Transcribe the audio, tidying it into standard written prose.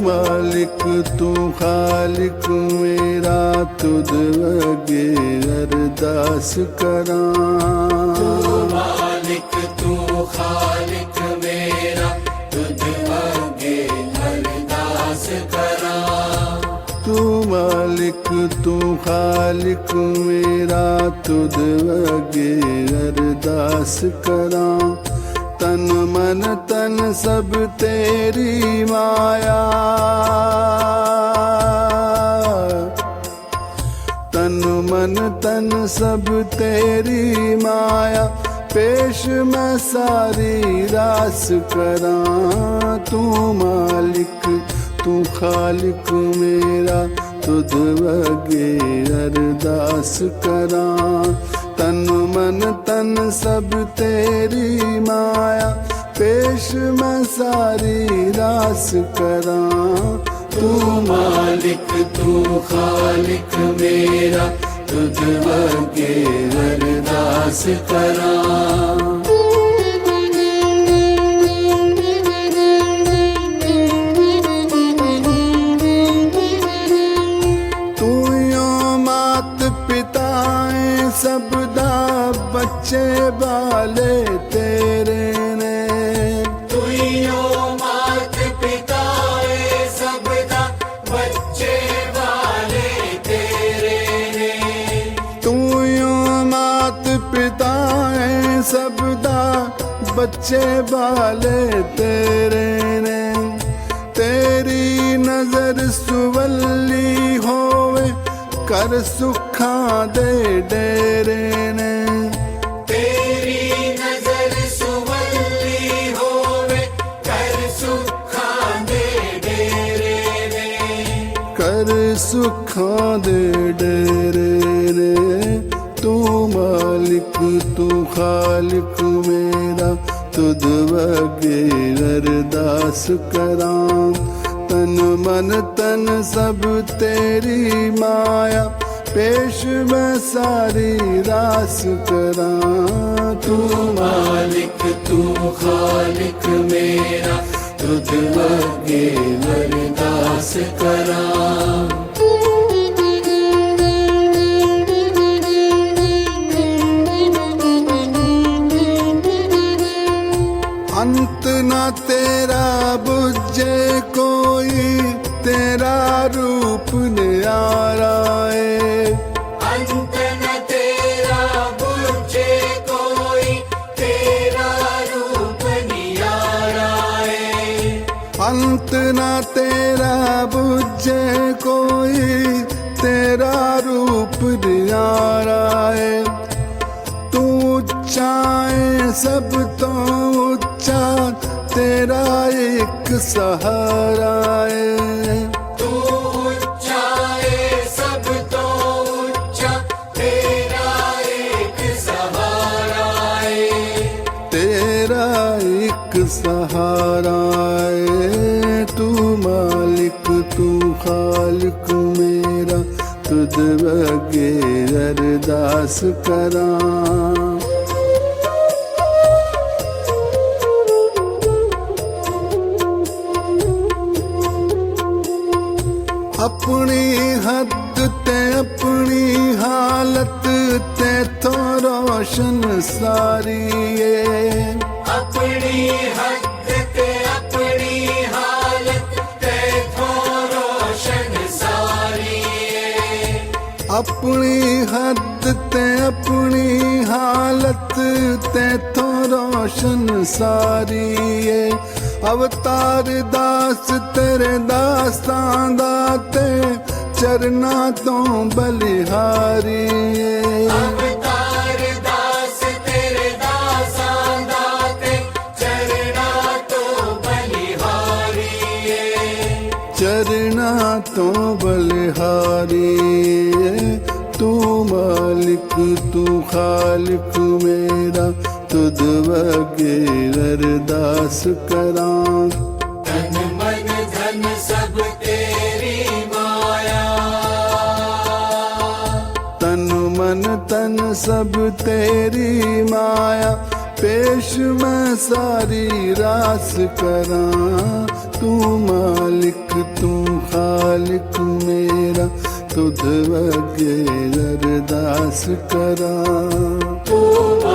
मालिक तू खालिक मेरा तुद अगे अरदास करां। तू मालिक तू खालिक मेरा तुझ अगे अरदास करां। तू मालिक तू खालिक मेरा तुद अगे अरदास करां। तन मन तन सब तेरी माया, तन मन तन सब तेरी माया, पेश मैं सारी रास करां। तू मालिक तू खालिक मेरा तुद अगे अरदास करां। तन मन तन सब तेरी माया, पेश मैं सारी रास करां। तू मालिक तू खालिक मेरा तुझ अगे अरदास करां। सबदा बच्चे बाले तेरे ने, तुइयो मात पिता सबदा बच्चे वाले तेरे ने। तुइयो मात पिता सबदा बच्चे बाले तेरे ने। तेरी नजर सुवल्ली होवे कर सुखां दे डेरे ने। तेरी नजर सुवल्ली होवे कर सुखां दे डेरे ने। कर सुखां दे डेरे ने। तू मालिक तू खालिक मेरा तुद अगे अरदास करां। तन मन तन सब तेरी माया, पेश मैं सारी रास करां। तू मालिक तू खालिक मेरा तुझ अगे अरदास करां। अंत ना तेरा बुझे कोई, तेरा रूप न्यारा है। अंत न तेरा बुझे कोई, तेरा रूप नियारा है। अंत ना तेरा बुझे कोई, तेरा रूप न्यारा है। तू ऊंचा है सब तो ऊंचा, तेरा एक सहारा है। तू ऊंचा है सब तो ऊंचा, तेरा एक सहारा है। तेरा एक सहारा है। तू मालिक तू खालिक मेरा तुद अगे अरदास करां। अपनी हद ते अपनी हालत ते तो रोशन सारी है। अपनी हद ते अपनी हालत ते थो रोशन सारी है। अपनी हद ते अपनी हालत ते तो रोशन सारी है। अवतार दास तेरे दासां दाते, चरना तो बलिहारी है। अवतार दास तेरे दासां दाते, चरना तो बलिहारी है। चरना तो बलिहारी है। तू मालिक तू खालिक मेरा तुद अगे अरदास करां। तन मन धन सब तेरी माया, तन मन तन सब तेरी माया, पेश मैं सारी रास करां, तू मालिक तू खालिक मेरा, तुझ वगे अरदास करां। तू